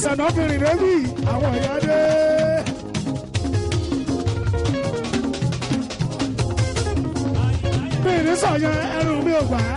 ẹsẹ̀ náà fi rìn débi àwọn èèyàn dé. mi ní sọ̀yàn ẹrù mi ò gbà á.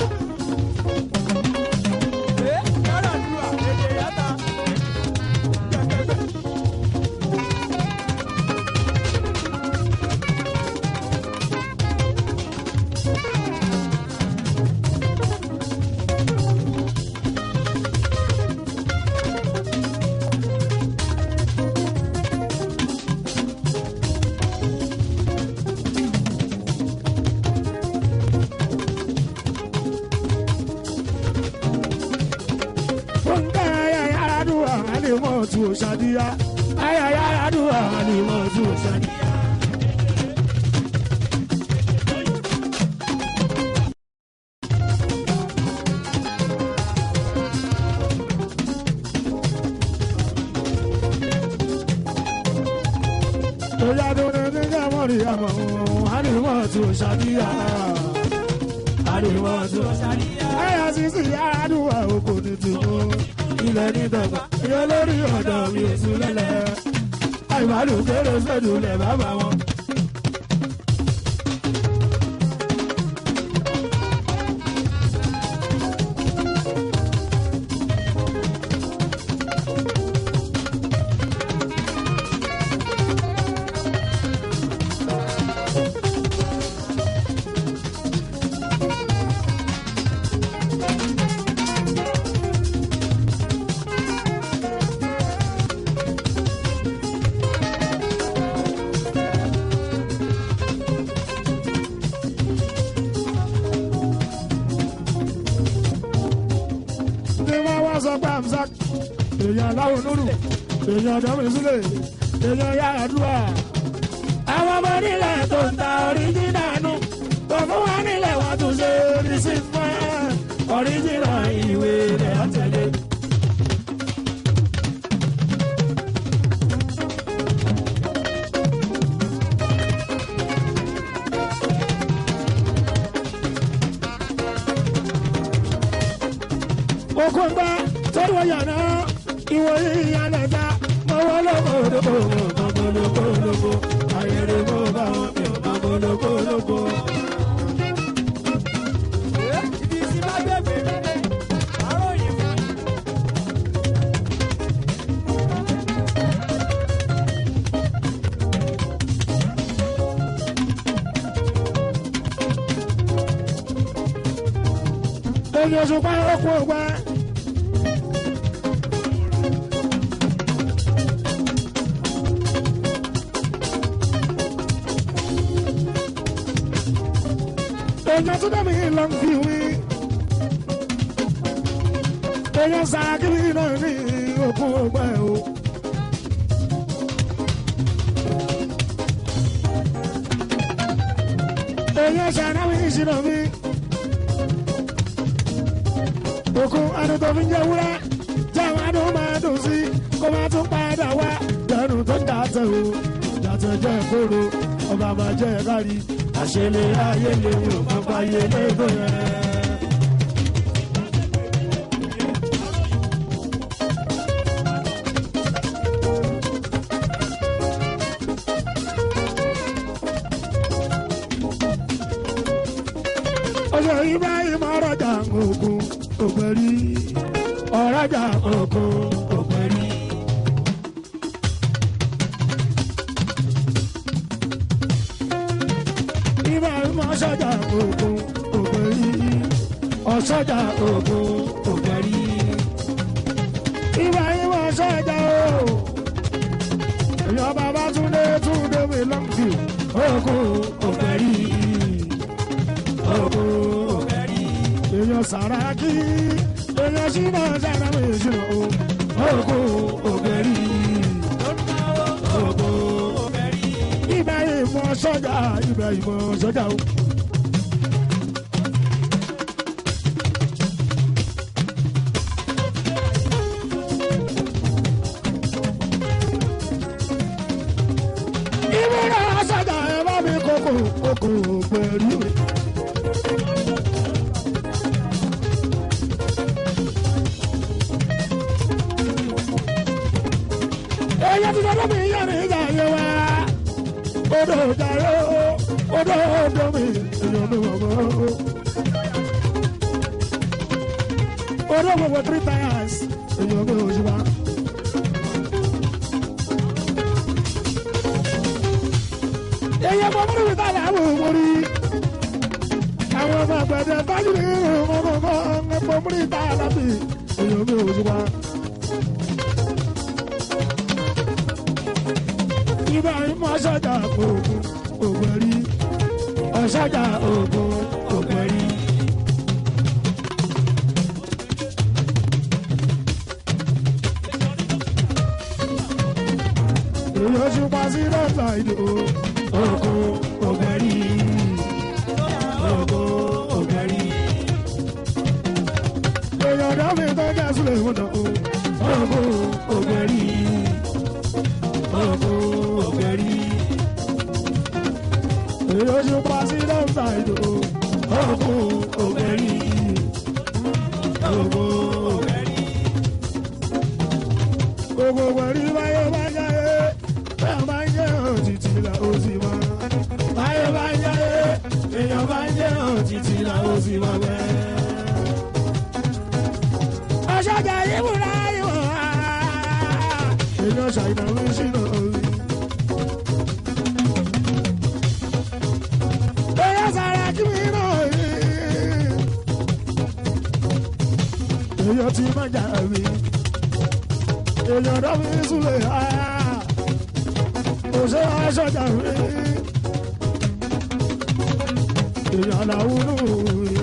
tu Sadiya ayaya adua ni mo tu Sadiya. Oya do ne ga mori amo ani mo tu Sadiya ani mo tu Sadiya aya sisi adua oko ni tu ilẹ̀ ní dọ̀gba yóò lórí ọ̀dọ̀ mi ò sùn lẹ́lẹ̀ àìmọ́lù kéré sódùlẹ̀ bàbá wọn. èèyàn láwọn lóru èèyàn dọ́wọ́ sílẹ̀ èèyàn yára dúrà. àwọn ọmọ nílẹ̀ tó ń ta ọ̀ríjìnà nù kò fún wa nílẹ̀ wọ́n tún ṣe rìsí fún ọ̀ríjìnà ìwé rẹ̀ ọ̀tẹ̀lé. okun gbá torí wọ́n yàrá ìwọ ìyàlẹ̀ta mọ́wọ́ lóko ayẹ̀rẹ̀ mọ́ bá wọn fi ọmọ lóko. ibi tí bá bẹ̀bẹ̀ rẹ̀ àárọ̀ yìí fún mi. èyí oṣù pa ọkọ̀ ọgbà. èèyàn tó dẹ́mi lọ ń fi wí. èèyàn sàkíní náà ní òkun ọgbẹ́ o. èèyàn sànáwí ìṣìnà mi. òkun adùn tó fi ń jẹ wúrẹ́ jẹ́wọ́n adùn máa dùn sí kó máa tún padà wá. dẹnu tó dàtẹ̀ o dàtẹ̀ jẹ́ kóró ọba máa jẹ́ kárí. àṣẹlẹ̀ ayé lè yóò máa fàyè lẹ́gbẹ̀ẹ́ rẹ̀. ọjọ́ Ibrahim ọ̀rọ̀jà ògùn ògbẹ̀rí ọ̀rọ̀jà ògùn ògbẹ̀rí. ọ̀ṣọ́jà ògùn ògbẹ̀rí ọ̀ṣọ́jà ògùn ògbẹ̀rí. Ibrahim ọ̀ṣọ́jà o èèyàn bàbá túndé mi lọ́nkì ògùn ògbẹ̀rí ògùn ògbẹ̀rí. èèyàn Sàràkí èèyàn ṣínà sára mi ṣínà ògùn ògbẹ̀rí ògùn ògbẹ̀rí. Ibrahim ọ̀ṣọ́jà Ibrahim ọ̀ṣọ́jà o. Kókó pẹ̀lú. ẹyẹ ti dọ́dọ́ mi yẹn ní ìjà yẹ wá. Odò jàre o, odò mi, èèyàn mi wọ̀ mọ́. Odò gbogbo 3 times, èèyàn mi ò ṣùgbọ́n. Èèyàn mọ̀ mọ́rí mi ta làwọn òmòrí. Àwọn ọmọ àgbẹ̀dẹ bájú ní ọmọ mọ́rí ta lábì, èèyàn mi ò ṣùgbọ́n. Ibà ìmọ̀ ṣọ́jà ògùn ògbẹ̀rí, ọ̀ṣọ́jà ògùn ògbẹ̀rí. Èyí oṣù pa sí lọ́tà ìdò ògùn ògbẹ̀rí, ògùn ògbẹ̀rí. Èyí ọ̀dọ́ mi tó jẹ́ sílẹ̀ ìwọ̀n náà ògùn ògbẹ̀rí, ògùn ògbẹ̀rí. Èyí oṣù pa sí lọ́tà ìdò ògùn ògbẹ̀rí, ògùn ògbẹ̀rí. Gbogbo ògbẹ̀rí báyé bá jáde. Bá ń jẹ́ òtítì là ó sì máa. Báyé bá ń jáde, èèyàn bá ń jẹ́ òtítì là ó sì máa bẹ́ẹ̀. Ọ̀ṣọ́jà yìí múra ìwọ̀n á. Èèyàn ṣàìdá ló ń ṣìnà orí. Èèyàn sára kí mi náà rí. Èèyàn ti máa jà mí. Èèyàn dá mi súlẹ̀ á. Ṣé aṣọ́jà rí èèyàn làwùrù rí.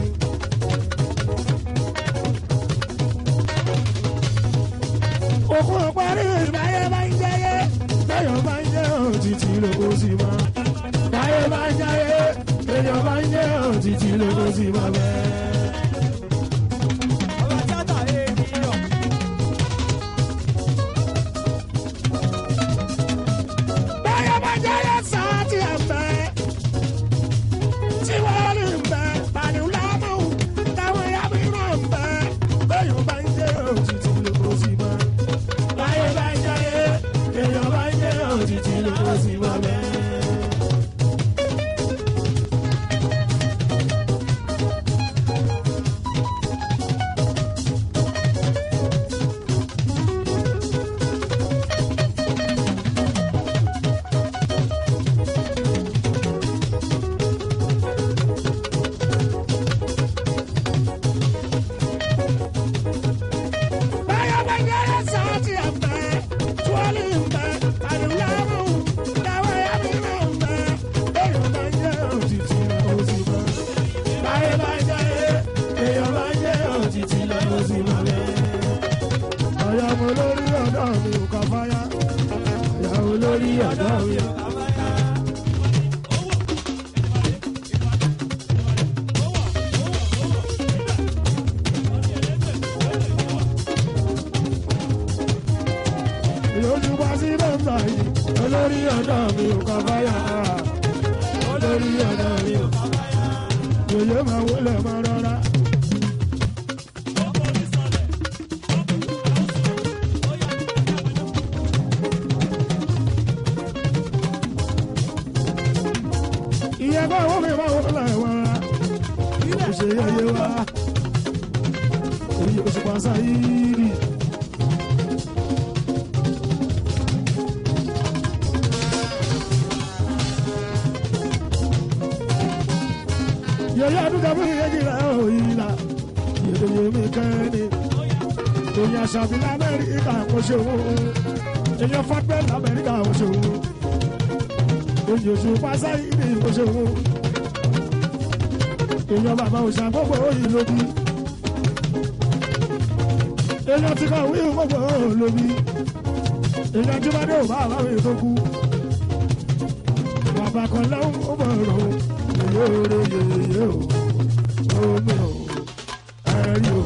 Òkú parí ìbáyé bá ń jẹ́yé lẹ́yìn bá ń jẹ́ òtítì lóko sí ma. Báyé bá ń jẹ́yé lẹ́yìn bá ń jẹ́ òtítì lóko sí ma bẹ́ẹ̀. Olórí ọ̀dọ́ mi ò kà fáyà. Olórí ọ̀dọ́ mi ò kà fáyà. Yòyè máa wọlé máa rọra. Ìyẹn bá wọ́n mi máa wọlé wọn. Kò ṣe yẹyẹ wá. Èyí oṣù pàṣẹ yìí rí. Yẹ̀yẹ́ àdúgbò mi yẹ́jìlá òyìnlá, yẹ̀dẹ̀yẹ̀ mi kẹ́ni. Èyí àṣàbí l'Amẹ́ríkà kò ṣòwò, èyí fọ́pẹ́ l'Amẹ́ríkà kò ṣòwò, èyí oṣù pàṣẹ ìdí kò ṣòwò, èyí bàbá òṣà gbogbo òyìn lóbi, èyí ti kọ̀ wí gbogbo lóbi, èyí ajímọ́dé ò bá àwọn ètò kú, bàbá kan lọ́wọ́ ó bọ̀ rọ̀. Yore yeye o, omi o, ẹ̀rí o,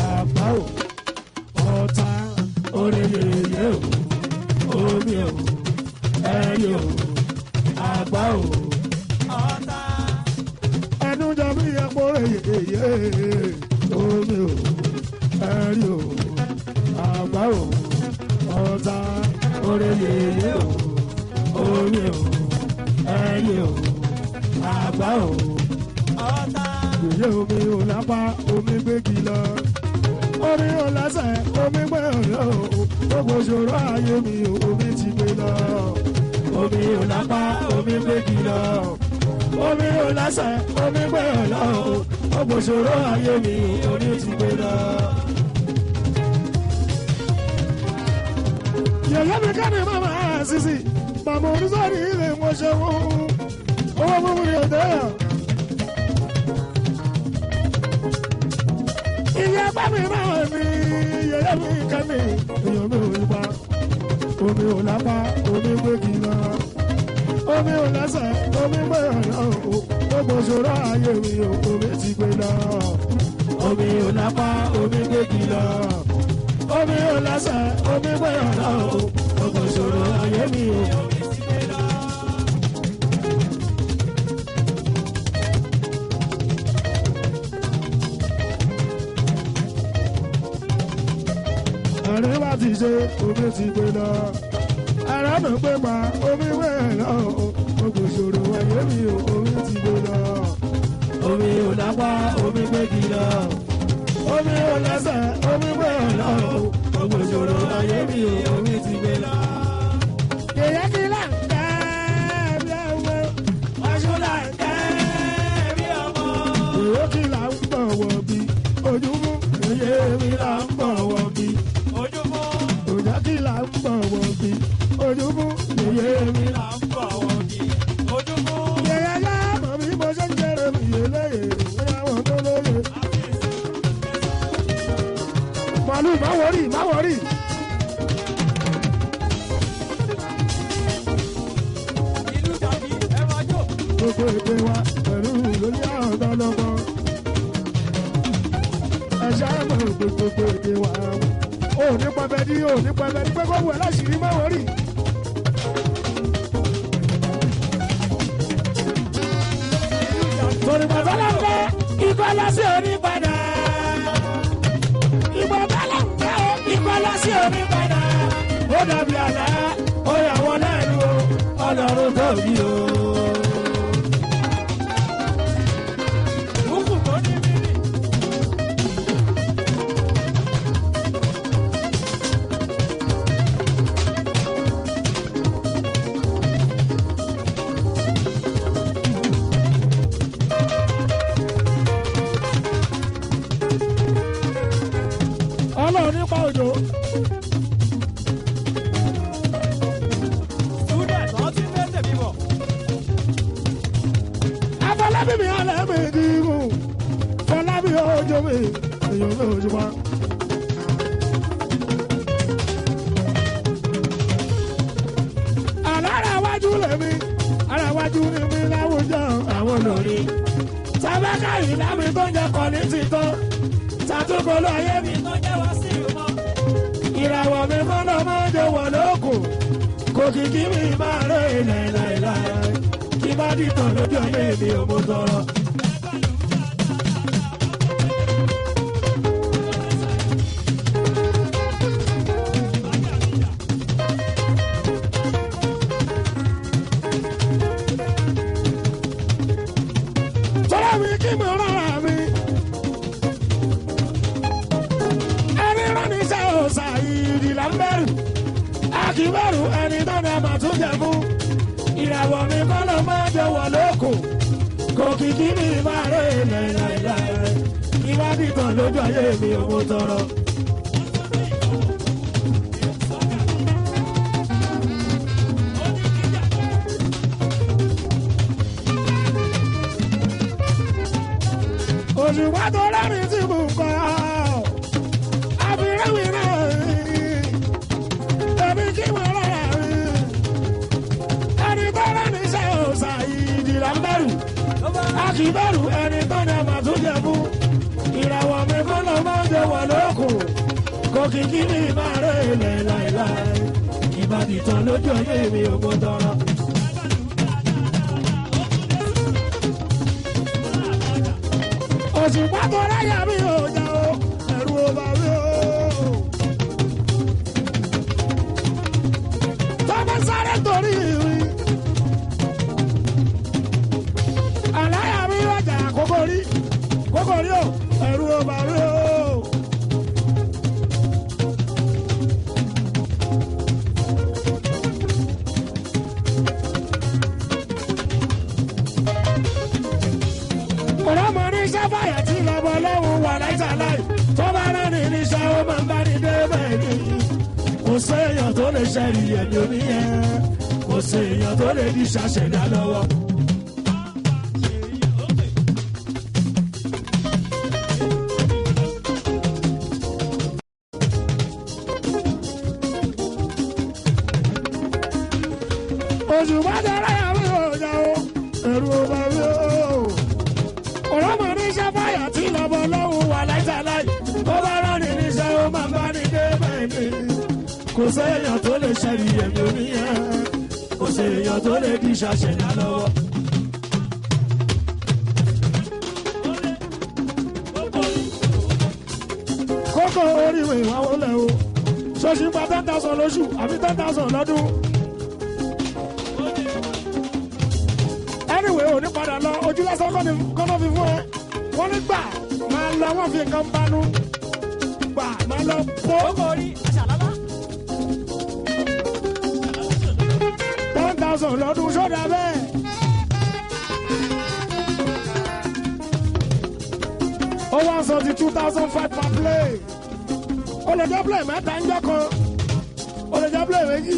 àbá o, ọ̀tá. Ore yeye o, omi o, ẹ̀rí o, àbá o, ọ̀tá. Ẹnu jọ bí ẹ̀pọ̀ yeye, omi o, ẹ̀rí o, àbá o, ọ̀tá. oore yeye o omi o ẹyẹ o àgbà o yeye omi ò lápá omi gbégi lọ omi ò lẹ́sẹ̀ omi gbé ọ̀yọ́ o gbogbo ìṣòro ayé mi o omi ti gbé lọ omi ò lápá omi gbégi lọ omi ò lẹ́sẹ̀ omi gbé ọ̀yọ́ o gbogbo ìṣòro ayé mi o omi ti gbé lọ. yẹ̀yẹ́ mi ká ní mama sisi màmá onísọ́ọ̀rì ilé wọn ṣe wọ́n owó fún mi ò dẹ́yà. iye ẹgbẹ́ mi náà ni yẹ̀yẹ́ mi ká ní èèyàn mi ò ní pa omi ò lápá omi gbégi lọ omi ò lẹ́sẹ̀ omi gbé ọ̀nà o gbogbo ìṣòro ayé mi o omi ti gbé lọ omi ò lápá omi gbégi lọ omi ò lẹ́sẹ̀ omi gbé ọ̀nà o gbogbo ìṣòro ayé mi o. ẹ̀rín bá ti ṣe omi ti gbé lọ ara mi gbé pa omi gbé lọ gbogbo ìṣòro ayé mi o omi ti gbé lọ omi ò lápá omi gbégi lọ omi ò lẹ́sẹ̀ omi gbé lọ gbogbo ìṣòro ayé mi o omi ti gbé lọ. yèyé kí là ń kẹ́ bí ọmọ aṣọ là ń kẹ́ bí ọmọ. yèyé kí là ń bọ̀wọ̀ bí ojúmọ́ yèyé mi là ń bọ̀wọ̀ bí ojúmọ́ òjá kí là ń bọ̀wọ̀ bí ojúmọ́ yèyé mi là ń bọ̀wọ̀ bí ojúmọ́. yèyé yá mọ̀ bí mo ṣe ń jẹ́rẹ̀ mi yé lóye bóyá wọn tó lóye. màálù má wọrí má wọrí. ìlú tàbí ẹ máa jó. gbogbo èdè wa pẹ̀lú lórí ọ̀dọ́ lọ́gbọ́. ẹ ṣáà mọ̀ gbogbo èdè wa. ò ní pẹpẹ ní ò ní pẹpẹ ní pé kó wù ẹ́ láṣìírí má wọrí. torí bàbá lọ fẹ́ ikọ́ lọ sí orí padà. ìbọn bá lọ fẹ́ ikọ́ lọ sí orí padà. ó dàbí àlá ó yà wọ́n lẹ́nu o ọlọ́run tóbi o. Kúkú tó ní mímì. ọlọ́run nípa òjò. Student wọ́n ti fẹ́ tẹ̀mí bọ̀. afọlábí mi alẹ́ mi dìbò fọlábí òjò mi èèyàn mi ò jùmọ̀. àlára wájú lèmi ara wájú ni mi láwùjọ àwọn olórí. sábàkà ìlàmì tó ń jẹ kọ́ ní títọ́ ṣàtúnkọ́ ló ayé mi Tó jẹ́ wá sí ìmọ̀. ìràwọ̀ mi kọ́ ló máa ń jẹ wọ̀ lóko kò kìkì mi máa rẹ̀ ilẹ̀ láìláì kí bá dìtàn lójú ọmọ èmi ò mú tọrọ. tọ́lá mi kí mo rárá mi ẹni rání iṣẹ́ òòsà ìdí là ń bẹ̀rù akíbẹ̀rù ẹni tó ní àmà tún jẹ fún ìràwọ̀ mi kọ́ ló máa jẹ wọ̀ lóko kò kìkì mi máa rẹ̀ láìláìláì ìwádìí tán lójú ayé mi ò mú tọrọ. òṣùpá tó lẹ́rìn tí mo kọ́ àfihàn mi náà tẹ̀mí kí mo rọra rí ẹni tó lẹ́rìn iṣẹ́ òòsà ìdìrà ń bẹ̀rù akíbẹ̀rù ẹni tó ní àmà tó jẹ fún ìràwọ̀ mi kọ́ ló máa ń jẹ wọ̀ lóko kò kìkì ní máa rẹ̀ ilẹ̀ láìláì ìbàdí tán lójú ayé mi ò mú tọrọ. òṣùpá tó ráyà mi ò jà o ẹ̀rù ò bà mí o. sáré torí ìrìn. Àláyà mi wájà kókó rí o, ẹ̀rù ò bá rí o. Ọ̀rọ̀mọ ní sáfàyà tí lọ́bọ̀ lọ́hùn wà láìsà láì tó bá rán ní níṣẹ́ ó máa ń bá ní débẹ̀ ní. Kò séèyàn tó lè ṣẹ́rí ẹ̀mí oníyẹn, kò séèyàn tó lè di ṣàṣẹ̀dá lọ́wọ́. Oṣù bá dára yà mí ò jà o, ẹ̀rù ò bá mi o. Ọ̀rọ̀mọ ní sáfàyà tí lọ́bọ̀ lọ́hùn wà láìsà láì tó bá rán ní níṣẹ́ ó máa ń bá ní débẹ̀ ní. Kò séèyàn tó lè ṣẹ́rí ẹ̀mí oníyẹn, kò séèyàn tó lè di ṣàṣẹ̀dá lọ́wọ́. Kókó oríwèé wá wọlé o, ṣọ́ọ̀ṣì gba 10,000 lóṣù àbí 10,000 lọ́dún. Anyway, ò ní padà lọ ojú lásán kọ́nà fi fún ẹ. Wọ́n ní gbà máa lọ wọ́n fi nǹkan banú. Gbà máa lọ pọ́. Kókó orí aṣàlálá. 10,000 lọ́dún sódà bẹ́ẹ̀. Ó wá sọ ti 2,500 per play. O lè jẹ́ play mẹ́ta ń jẹ́ kan. O lè jẹ́ play méjì.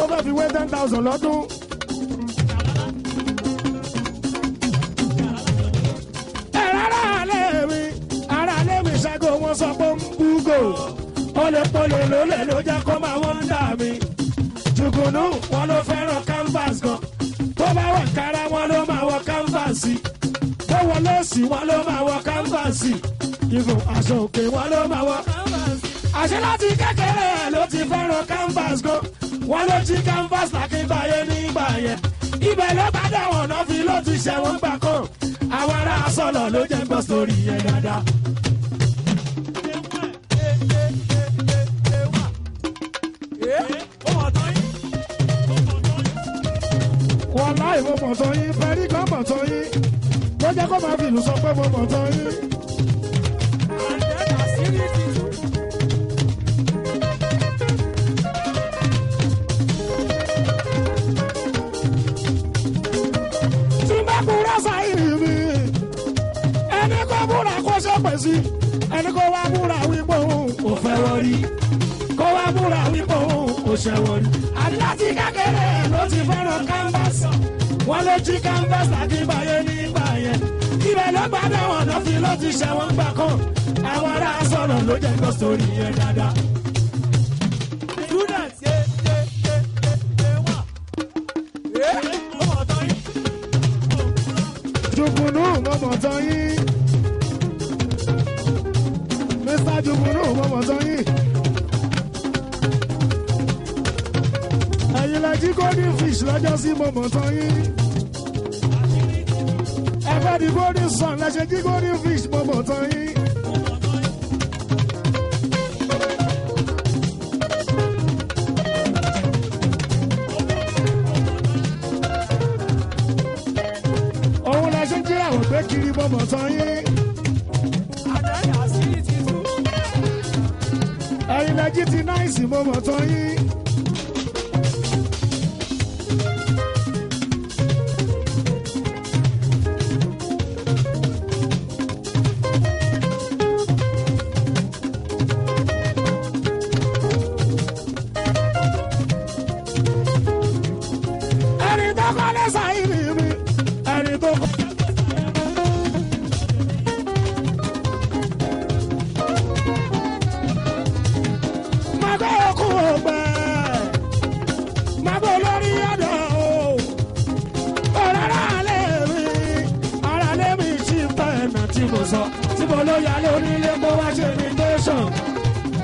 Ó fẹ́ fi wé 10,000 lọ́dún. Ara lé mi ṣàgó wọn sọ pé ń búgò. Pólépólé lólè ló jẹ́ kó máa wọ́n dà mí. Jùgùnú wọn ló fẹ́ràn canvas gan. Tó bá wọ̀ kára wọn ló máa wọ canvas. Tó wọ lọ́ọ̀sì wọn ló máa wọ canvas. Ìfún aṣọ òkè wọn ló máa wọ canvas. Àṣẹ láti kékeré ẹ̀ ló ti fẹ́ràn canvas gan. Wọ́n ló jí canvas lákínbáyé nígbà yẹn. Ibẹ̀ ló bá dáwọn náà fi ló ti ṣẹ̀wọ̀n gbà kan. Àwọn ará sọ̀lọ̀ ló jẹ́ gbọ́ sórí yẹn dáadáa. Wọ́n láì mo mọ̀ tán yín, fẹ́rí kan mọ̀ tán yín. Ló jẹ́ kó máa fi ìlú sọ pé mo mọ̀ tán yín. Tí bá kúrò sáyìrì mi, ẹni kó búra kó ṣépè sí, ẹni kó wá búra wípé òun ò fẹ́ wọrí, kó wá búra wípé òun ò ṣẹ́ wọrí. Àdìláti kékeré ló ti fẹ́ràn canvas, wọ́n ló jí canvas lákínbáyé nígbà yẹn. Ibẹ̀ ló gbádùn àwọn ọ̀nà fi ló ti ṣẹ̀wọ̀n gbà kan. Àwọn ará sọ̀rọ̀ ló jẹ́ gbọ́ sórí yẹn dáadáa. Jùgùnú mo mọ̀ tán yín. Mr. Jùgùnú mo mọ̀ tán yín. Ẹ̀yin lẹ jí golden fish lọ́jọ́ sí mo mọ̀ tán yín. Ẹgbẹ́ di golden sun lẹ ṣe jí golden fish mo mọ̀ tán yín. Òun lẹ ṣe jí àwọn gbé kiri mo mọ̀ tán yín. Ẹ̀yin lẹ jí ti náìsì mo mọ̀ tán yín. Ẹni tó kọ́ lé sáyìrì mi, ẹni tó kọ́. Màgbé okú ògbẹ́, màgbé olórí ọ̀dọ̀ o. Ọ̀rọ̀ ara lé mi ṣì pẹ́ ẹ̀nà tí mo sọ. Tí mo ló yálé onílé mo wá ṣe ní tẹ̀sán.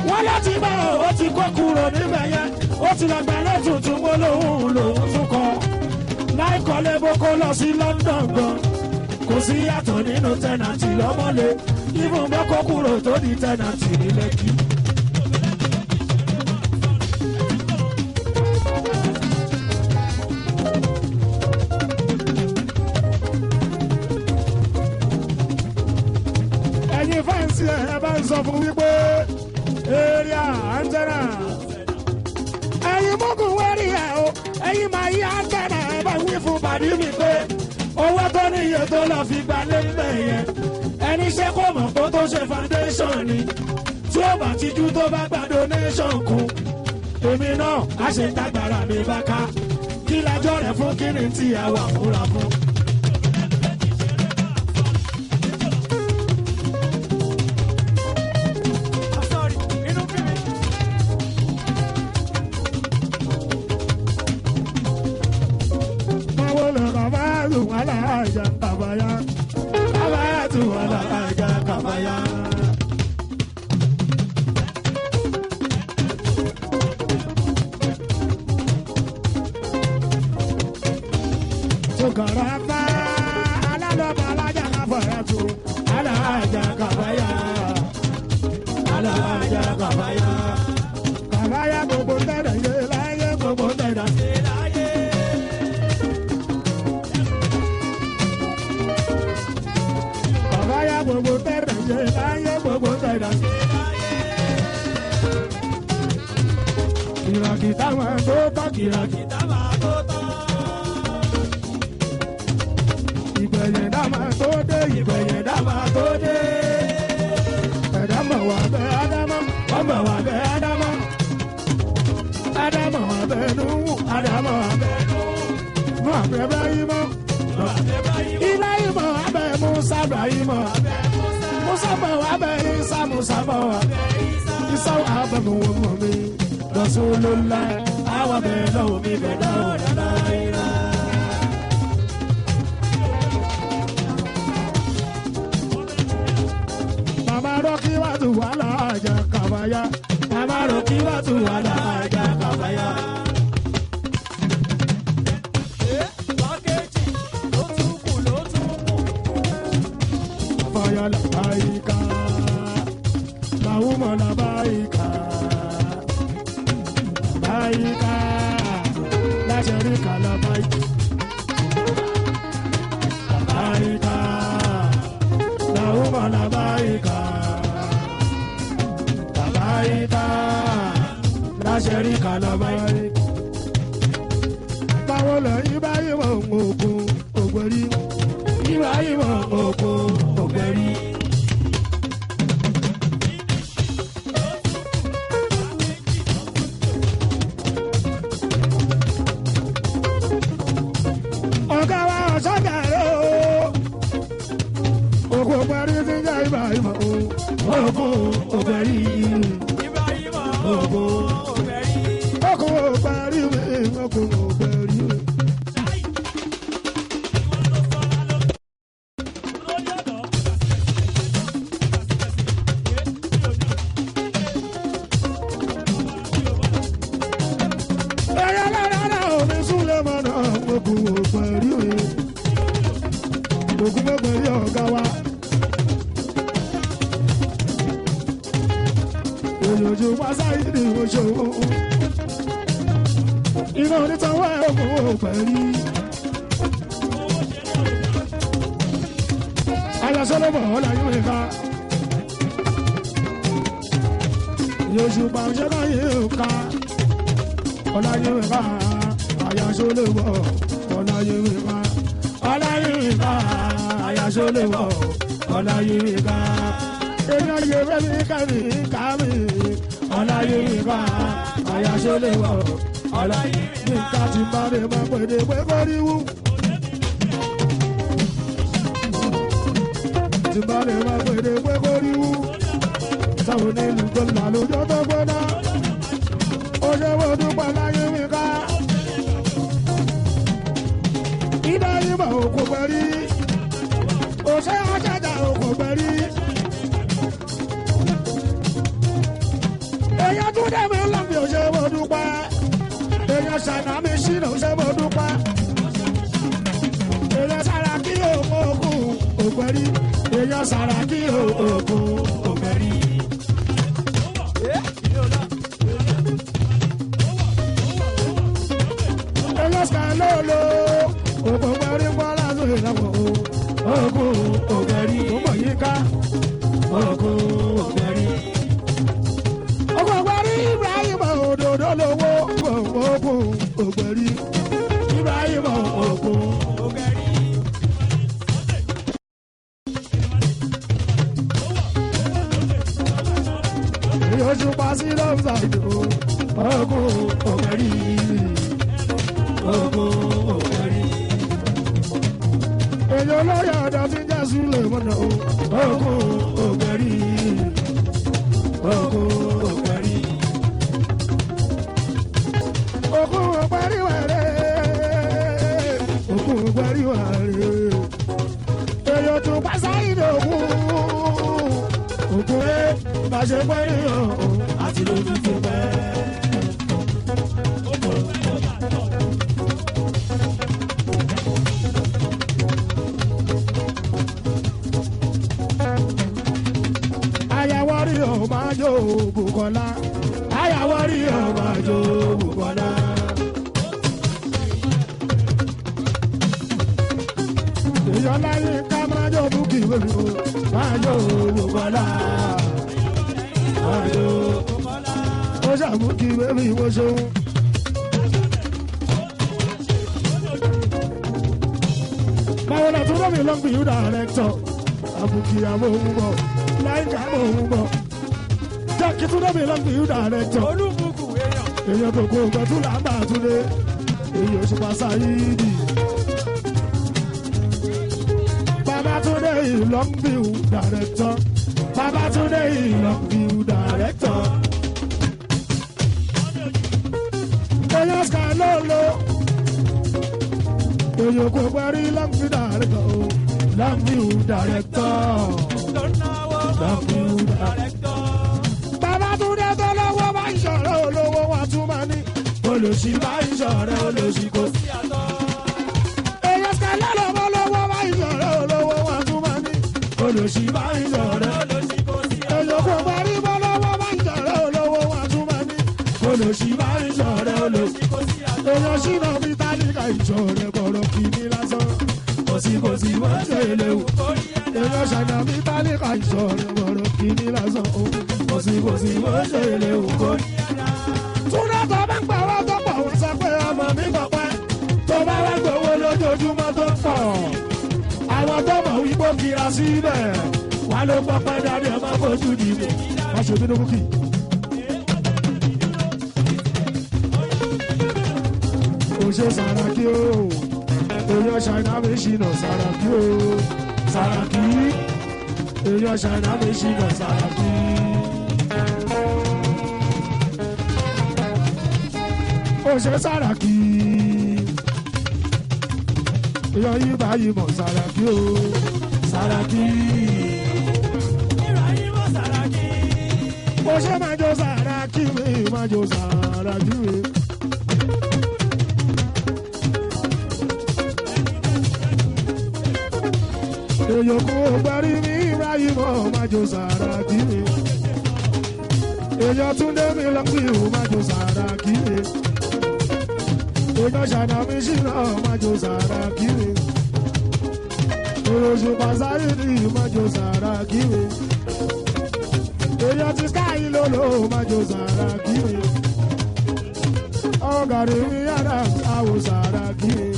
Wọ́n láti bá ó ti kó kúrò níbẹ̀ yẹn. Ó ti lọ gbà lẹ́tùtù mo lòun tún kọ́. Láìkọ́lé bó kó lọ sí London gan. Kò sí yàtọ̀ nínú tẹ́nàtì lọ́mọ́lé. Ibùn bó kó kúrò tó di tẹ́nàtì ní Lẹ́kì. sọ fún wípé area antenna ẹ̀yin mọ́kùn wẹ́rí ẹ̀ o ẹ̀yin máa yí antenna ẹ̀ bá wí fún bàdí mi pé owó tó ní iye tó lọ fi gbalé ńbẹ̀ yẹn ẹni ṣe kó mọ̀ kó tó ṣe foundation ni tí ó bá tijú tó bá gba donation kún èmi náà a ṣe ń tagbára mi bá ká kí lájọ́ rẹ̀ fún kíni tí a wà múra fún. Ogun ògẹ̀rì, ó mọ̀ yíká. Ogun ògẹ̀rì. sí lọ́sà ìdò ogun òkèrí ogun òkèrí. èyí olóyè ọ̀dọ́ tí ń jẹ́ súlẹ̀ mọ́nà ogun òkèrí ogun òkèrí. ogun òkèrí wẹ̀rẹ̀ ogun òkèrí wẹ̀rẹ̀. èyí tó pàṣẹ ìdò ogun rẹ̀ bá ṣe pẹ́ yàn àti lójú tó pẹ́. Ayàwó rí ọ̀ máa jó Bùkọ́lá. Ayàwó rí ọ̀ máa jó Bùkọ́lá. Èèyàn láyé ká máa jó Bùkì wẹ̀rù máa jó Bùkọ́lá. Máa jó Bùkọ́lá. Ó ṣàmùkì wẹ̀rù ìwọ̀n ṣòun. Báwo la tún lómi lọ́n bí dàrẹ́tọ̀? Àbùkì àmọ́ òun bọ̀, láìka àmọ́ òun bọ̀. Jẹ́kì tún lómi lọ́n bí dàrẹ́tọ̀. Olúbùkù èèyàn. Èèyàn tó kó nǹkan tún là ń bà túnde. Èyí ò ṣùpá sáyídì. Babátúndé ìlọ́n bí dàrẹ́tọ̀. Babátúndé ìlọ́n bí dàrẹ́tọ̀. Èèyàn sky lólo. Èèyàn kò parí lọ́n bí dàrẹ́tọ̀. Lọ́n bí dàrẹ́tọ̀. Lọ́n bí dàrẹ́tọ̀. Babátúndé tó lọ́wọ́ bá ń ṣọ̀rọ̀ olówó wa tún máa ní. Olòṣì bá ń ṣọ̀rọ̀ olòṣì kò sí àtọ̀. Èèyàn sky lọ́lọ́ bọ́ lọ́wọ́ bá ń ṣọ̀rọ̀ olówó wa tún máa ní. Olòṣì bá ń ṣọ̀rọ̀ olòṣì kò sí àtọ̀. Èèyàn kò parí bọ́ lọ́wọ́ bá ń ṣọ̀rọ̀ olówó wa tún máa ní. Olòṣì bá ń ṣọ̀rọ̀ olòṣì kò sí àtọ̀. Èèyàn ṣìnà bí tálíkà ìṣọ̀rẹ́ bọ̀rọ̀ kì í ní lásán. Kòsìkòsì wọ́n ṣe léwu. Èèyàn ṣànà bí tálíkà ìṣọ̀rẹ́ bọ̀rọ̀ kì í ní lásán. Kòsìkòsì wọ́n ṣe léwu. Túndé tó bá ń pàwọ́ tó pọ̀ wọ́n sọ pé ọmọ mi kọ̀ pẹ́. Tó bá wá gbowó lójoojúmọ́ tó pọ̀. Àwọn tó mọ̀ wípé ó kira síbẹ̀. Wà ló pọ̀ pẹ́ dáadé ọmọ fojú dìbò. Wọ́n ṣe bínú búkì. Kò ṣe Sàràkí o. Èèyàn ṣàìná mi ṣìnà Sàràkí o. Sàràkí. Èèyàn ṣàìná mi ṣìnà Sàràkí. Ó ṣe Sàràkí. Èèyàn yí báyìí mọ̀ Sàràkí o. Sàràkí. Ó ṣe máa jó Sàràkí mi, máa jó Sàràkí mi. Èèyàn kò gbárí mi báyìí mọ̀, máa jó Sàràkí mi. Èèyàn Túndé mi lọ́kùnrin ò máa jó Sàràkí mi. Èèyàn ṣàná mi ṣìnà máa jó Sàràkí mi. Oṣù Pàṣáyìdì máa jó Sàràkí mi. Èèyàn ti Sky lolo máa jó Sàràkí mi. Ọ̀gàrí mi yára àwò Sàràkí mi.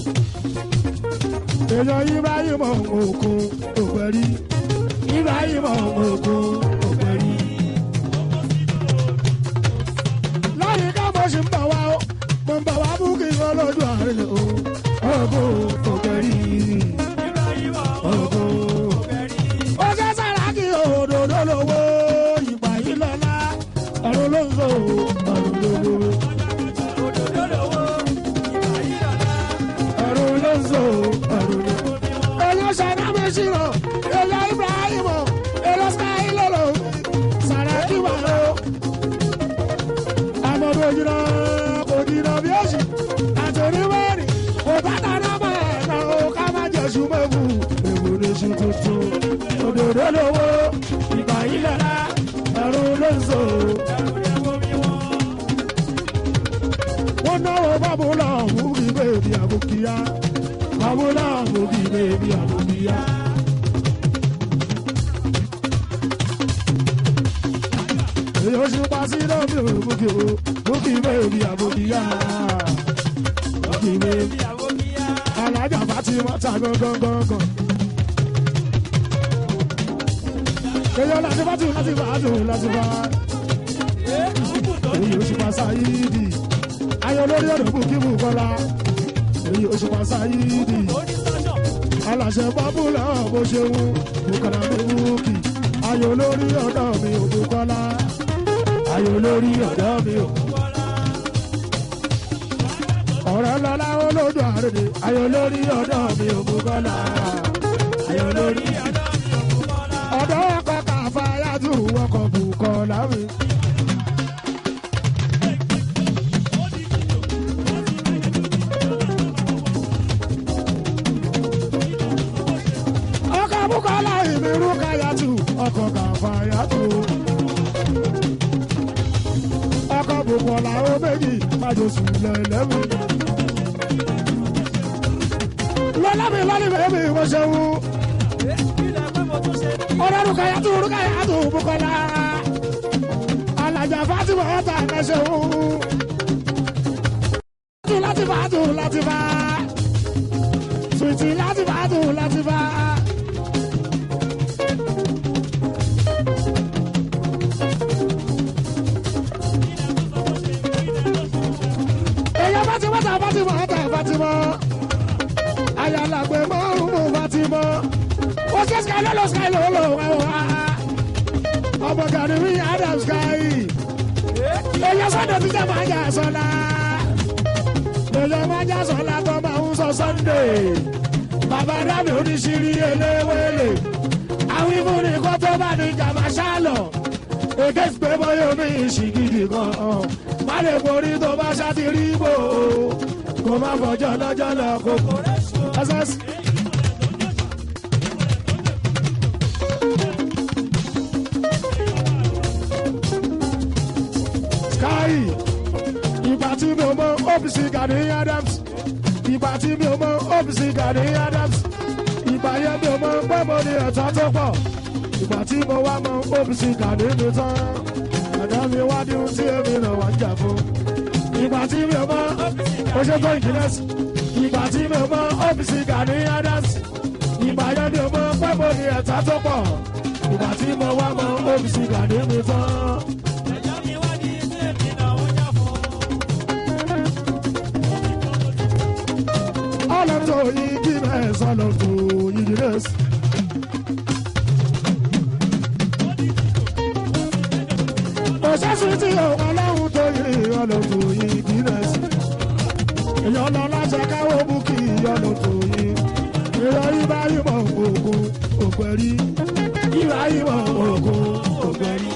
Èèyàn Ibrahim òkun òpẹ̀rí. Ibrahim òkun òpẹ̀rí. Láyé ká mo ṣì ń bọ̀ wá o. Mo ń bọ̀ wá mú kí n kọ́ lójú àárín o. Òkun òpẹ̀rí. Òkun òpẹ̀rí. Ó ṣe Sàràkí òdòdó lówó. Ìgbà yìí lọ́la. Ọ̀run ló ń sọ ọ̀run lówó. Òdòdó lówó. Ìgbà yìí lọ́la. Ọ̀run ló ń sọ ọ̀run lówó. Èèyàn ṣàná mi ṣìnà. Èèyàn Ibrahim. Èèyàn Sky lolo. Sàràkí wà o. Àmọ̀dé òjìnà kò dìnà bí òṣì. Àtòrí wẹ́rì kò bá dáná mọ́ ẹ̀ka o ká má jẹ̀ṣu mẹ́fù. Èwo ni ṣu tuntun? Òdòdó lówó. Ìgbà yìí lọ́la. Ẹ̀rù ló ń sọ. Wọ́n náwó bábúlà mú kí bèbí àbùkíyá. Bábúlà mú kí bèbí àbùkíyá. Èyí ṣe pa sí lọ́bì òbúkì o. Bùkì bèbí àbùkíyá. Bùkì bèbí àbùkíyá. Alájà Fátímọ̀ ta gangan. Èyí láti bá tù láti bá tù láti bá. èyí Òṣùpá Sáyídì ayọ̀ lórí ọ̀dọ̀ Bùkíbù Kọ́lá èyí Òṣùpá Sáyídì aláṣẹ bábúlà bó ṣe wù Bùkọ́lá mi Bùkì ayọ̀ lórí ọ̀dọ̀ mi ò Bùkọ́lá ayọ̀ lórí ọ̀dọ̀ mi ò ọ̀rẹ́ lọ́lá olódò àrèdè ayọ̀ lórí ọ̀dọ̀ mi ò Bùkọ́lá ayọ̀ lórí ọ̀dọ̀ ọkọ̀ Kàfáyàtù ọkọ̀ Bùkọ́lá mi. ọkọ̀ Bùkọ́lá ìmírú Káyàtù ọkọ̀ Kàfáyàtù ọkọ̀ Bùkọ́lá ó méjì májòsùn lẹ́lẹ́mú. lọ́lámi bẹ́ẹ̀mi mo ṣe wú. ọ̀rọ̀ Rukayatu Bùkọ́lá alájà Fatima ọ̀tá ẹ̀ ṣe wú. Latifa Sweetie Latifa. Fatima ayalagbe mọ́rùn-ún Fatima ó ṣe sky lolo ọmọ gàdí rí Adam Sky èyàn sọ́dọ̀ tí jẹ́ máa jà sọ́la èyàn máa jà sọ́la tó máa ń sọ Sunday bàbá dábì oníṣirí eléwélé àwọn ìmúni kó tó bá ní jàmbá ṣálọ̀ èké pé bóyá omi ìṣìgìdì kan má lè borí tó bá ṣàtìrí bò kò má fọjọ́ lọ́jọ́ lọ kó ẹsẹ̀sì. Sky ìgbà tí mi ò mọ OPC Gani Adams ìgbà tí mi ò mọ OPC Gani Adams ìgbà yẹn mi ò mọ pé mo ní ẹ̀tọ́ tó pọ̀ ìgbà tí mo wá mọ OPC Gani mi tán ẹ̀dá mi wá ní ohun tí èmi náà wá ń jà fún ìgbà tí mi ò mọ oṣù tó ìjìnlẹ̀sì ìgbà tí mi ò mọ OPC Gani Adams ìgbà yẹn mi ò mọ pé mo ní ẹ̀tọ́ tó pọ̀ ìgbà tí mo wá mọ OPC Gani mi tán. ọlọ́tọ̀ yìí kí mẹ́sàn ọlọ́tọ̀ yìí rẹ̀. òṣèṣì tí ọlọ́run tó yìí ọlọ́tọ̀ yìí kí rẹ̀. èèyàn lọ láṣẹ káwọ́ mú kí ọlọ́tọ̀ yìí. èèyàn ibà ìmọ̀ ògùn ògbẹ̀rí. ibà ìmọ̀ ògùn ògbẹ̀rí.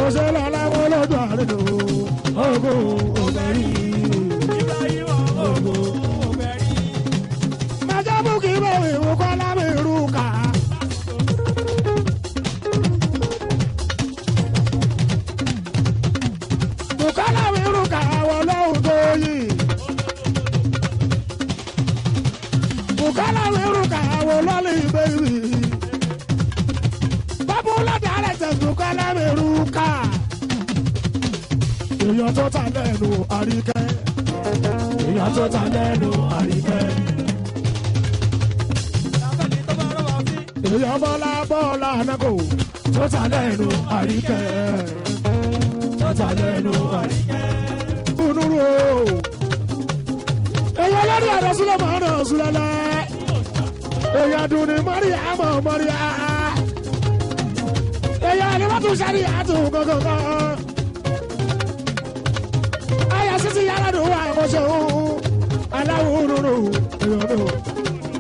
òṣèlú aláwọ̀ lọ́dọ̀ àrèdò ògùn ògbẹ̀rí. ògùn ògbẹ̀rí. májàmú kì í bẹ̀rẹ̀ ìwúkọ́ lábẹ́ irú ká. Bùkọ́lá mi irú ká àwọn ọlọ́run tó yìí. Bùkọ́lá mi irú ká àwọn ọlọ́run ìbéèrè. Bábúlá dàrẹ́tẹ̀ Bùkọ́lá mi irú ká. Èèyàn tó ta lẹ́nu àríkẹ́. Èèyàn tó ta lẹ́nu àríkẹ́. Èèyàn bọ́lá ànágò tó ta lẹ́nu àríkẹ́. Tó ta lẹ́nu àríkẹ́. Kúnúrú o. Èèyàn lórí ọ̀dọ̀ sílẹ̀ máa ń ràn sílẹ̀ lẹ́. Èèyàn dùn ní Mọ́ríyá mọ̀ Mọ́ríyá. Èèyàn ni wọ́n tún ṣàrí àtún kankan. Ayọ̀ sísí yàrá dùn wá àkọsẹ̀ òun. Aláwọ̀ òróró èèyàn dùn.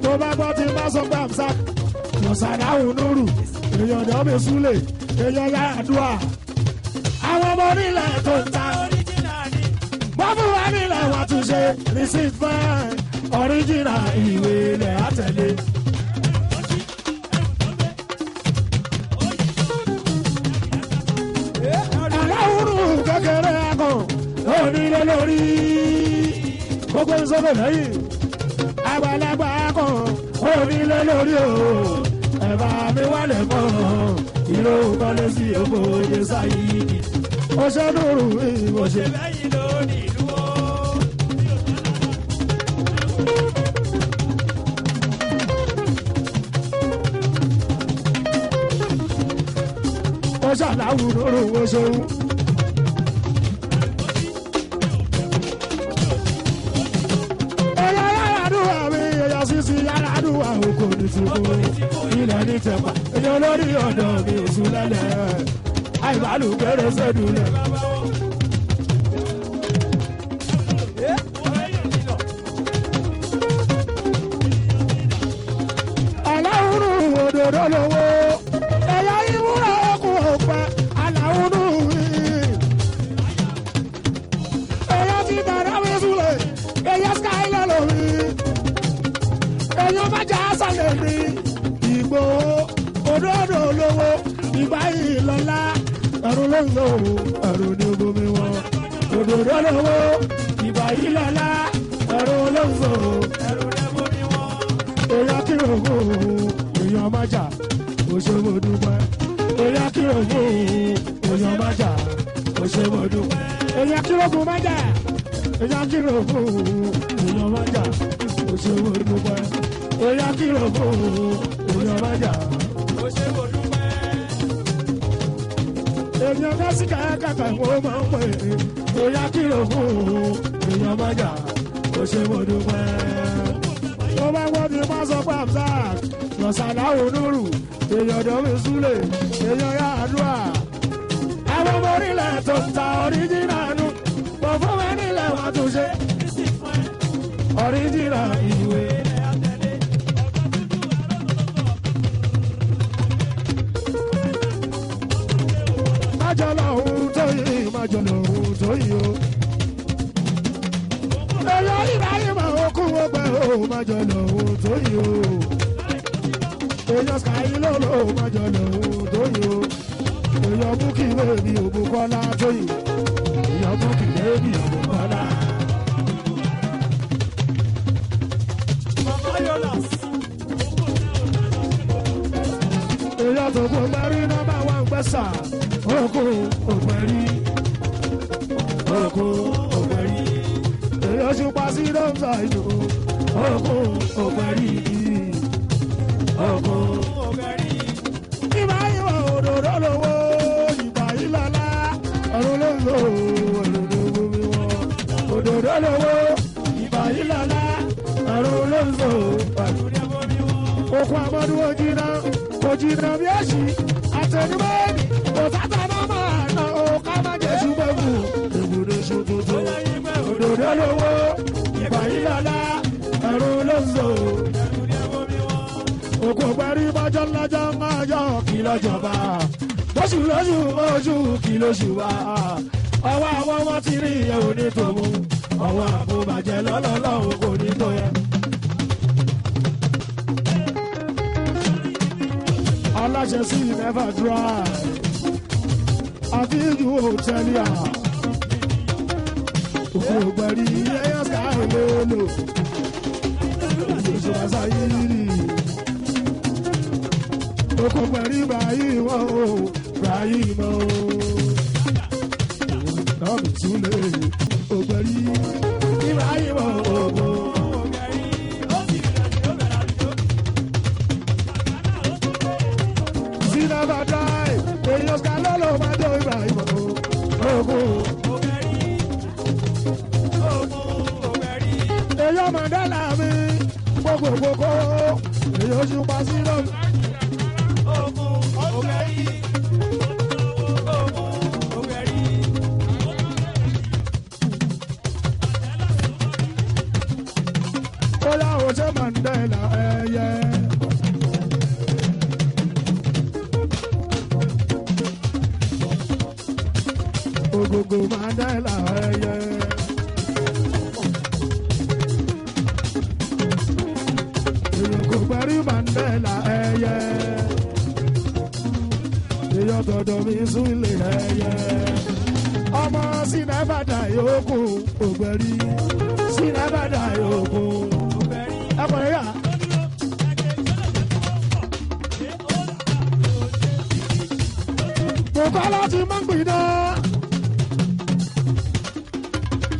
Tó bá gbọ́ tí bá sọ pé àmsá. Yọ̀sàdáhùn Núrù. Èèyàn dọ̀ mi súlẹ̀. Èèyàn yàrá dùà. Àwọn ọmọ onílẹ̀ tó ń ta. Wọ́n fún wa nílẹ̀ wọ́n tún ṣe receipt fine. Original ìwé ilẹ̀ àtẹ̀lé. Kékeré akọ onílé lórí gbogbo ìsọfẹ lẹ́yìn àgbàlagbà akọ onílé lórí o ẹ̀bà mi wálé mọ́ ìlú kọ́lé sí oko oye sáyé oṣù dúró ìwòsè. aláwùrọ̀ owó ṣòwò. Sisi aládùúgbò òkò ní tìkú ilẹ̀ ní tẹ̀pá èyí olórí ọ̀dọ́ mi ò sùn lẹ́lẹ̀ àìbálù kéré sẹ́dúlẹ̀. aláwùrù òdòdó lówó ẹ̀yà ìwúrọ̀ ọkùn òpẹ́ aláwùrù yìí ẹ̀yà ti dàrá mi súlẹ̀ ẹ̀yà sky lọ́lọ́ mi. Èèyàn bá jà sálẹ̀ ní Ìgbòho òdòdó olówó ìgbà yìí lọ́la ẹ̀rù ló ń lò ẹ̀rù ní omi wọn. Òdòdó olówó ìgbà yìí lọ́la ẹ̀rù ló ń lò ẹ̀rù ní omi wọn. Èèyàn kí òwò èèyàn má jà òṣèlú dúpẹ́. Èèyàn kí òwò èèyàn má jà òṣèlú dúpẹ́. Èèyàn kí òwò má jà èèyàn kí òwò èèyàn má jà òṣèlú dúpẹ́. Oya kìlọ̀ fún èèyàn májà. Ó ṣe mo dúpẹ́. Èèyàn lásìkò kàkà wọ́n máa ń pè é. Oya kìlọ̀ fún èèyàn májà. Ó ṣe mo dúpẹ́. Tó bá wọ́n ti máa sọ pé Hamzat lọ́sàdá onúrù. Èèyàn dọ́mi súlẹ̀. Èèyàn yá àdúrà. Àwọn ọmọ orílẹ̀ tó ń ta ọ̀ríjìnà nù. Bọ̀ fún mi nílẹ̀ wọn tún ṣe. Ọ̀ríjìnà ìwé. Májọ̀lá ohun tó yìí, májọ̀lá ohun tó yìí o. Èèyàn ìbáyìí máa ń kú ọgbẹ́ o, májọ̀lá ohun tó yìí o. Èèyàn Sky lọ́lọ́ májọ̀lá ohun tó yìí o. Èèyàn Bukky Baby Ògúnkọ́lá tó yìí. Èèyàn Bukky Baby Ògúnkọ́lá. Èèyàn tó kún mẹ́rin nọ́mbà wà ń gbẹ́sà. Oko ògbẹ́rí, oko ògbẹ́rí, èyí ṣùpá sí dọ́ńtà ìlú. Oko ògbẹ́rí, oko ògbẹ́rí. Ìbá ìwà òdòdó lówó, ìgbà ìlàlá, ọ̀run ló ń lò ọ̀run ló ń bomi wọn. Òdòdó lówó, ìgbà ìlàlá, ọ̀run ló ń lò ọ̀run ló ń bomi wọn. Okun àmọ́dún ojìnà bí èsì àtẹnumẹ́ni. Òtátà náà máa ná o ká má jẹ́ ṣùgbọ́n fún èbùdó ṣòkòtò. Òdòdó lówó ìgbà yìí lọ́la ẹ̀rù ló ń lò. Òkú ògbẹ́rí bọ́jọ́ lọ́jọ́ máa yọ kí lọ́jọba. Lóṣù lóṣù oṣù kí lóṣù wá. Ọwọ́ àwọn ọmọ ti rí ìyẹn ò ní tòmú. Ọwọ́ àbúbàjẹ́ lọ́lọ́lọ́hùn kò ní tó yẹ. Aláṣẹ sí never dry. Àfíìjú hòtẹ́lì à. Òkú ògbẹ́rí ẹ̀yọ́ Sky lólo. Ìṣòro àṣàyírí. Òkú ògbẹ́rí báyìí wọ́n o, báyìí mọ́ o. Lọ́ọ̀mì túlẹ̀ ògbẹ́rí báyìí mọ́ o. Sí never dry. Ẹ̀yọ́ Sky lólo máa jẹ́ Ibrahim o. Èyàn Mandela mi gbogbogbò èyàn ṣùpá sí lọ́nà. Ó láwọn ṣe Mandela ẹyẹ. Gbogbogbò Mandela ẹyẹ. Mandela ẹyẹ, èèyàn tọ̀dọ̀ mi sún ilé ẹyẹ. Ọmọ sinabada yòókù ògbẹ́rí, sinabada yòókù ẹ̀kọ́ ẹ̀yà. Bùkọ́lá ti máa ń gbìdán,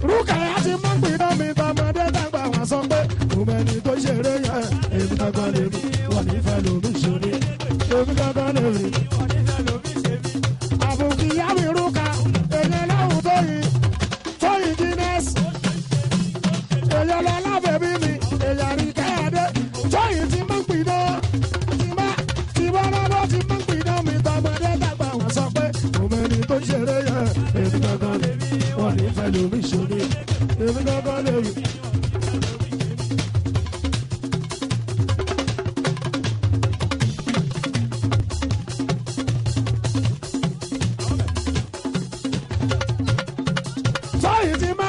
Rúkàyà ti máa ń gbìdán mi tọmọdé dàgbà wá sọ pé òmẹni tó ṣeré yẹn èmi kankan lè mi wọ́n nífẹ̀ẹ́ lómi ṣeré èmi kankan lè mi. èmi kankan lè rí. sọ́yìn ti má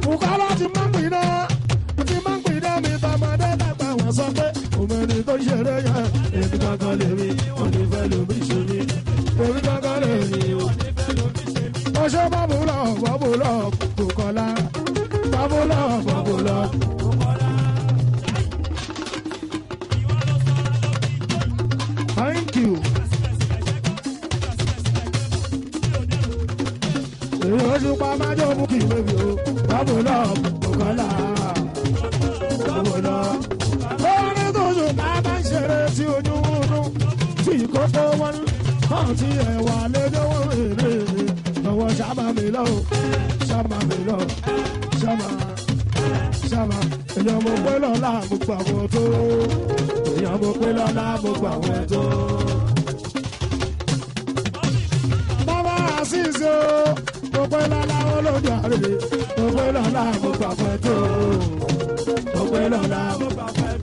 bùkálá ti má pin náà ti má pin náà mi tọmọdé dàgbà wọ́n sọ pé òmìnir tó ṣeré yẹn èmi kankan lè rí onífẹ́ lómi ṣe mí èmi kankan lè rí o. ọṣẹ bọ́bùlọ̀ bùkọ́lá bọ́bùlọ̀. Thank you. èyí oṣù pa májò mú kí bébí o bọ́bùlọ̀ bùkọ́lá bọ́bùlọ̀. lórí tó ṣù bá bá ń ṣeré tí ojú wúnú tí ìkókó wọn hàn tí ẹ̀wà lédè wọn rèé lọ́wọ́ sábà mi lọ sábà mi lọ sábà èèyàn mo pé lọ́la mo gbà wọ́n tó èèyàn mo pé lọ́la mo gbà wọ́n tó. bàbá àṣìṣe mo pé lọ́la olójú àrè mo pé lọ́la mo gbà wọ́n tó mo pé lọ́la mo gbà wọ́n tó.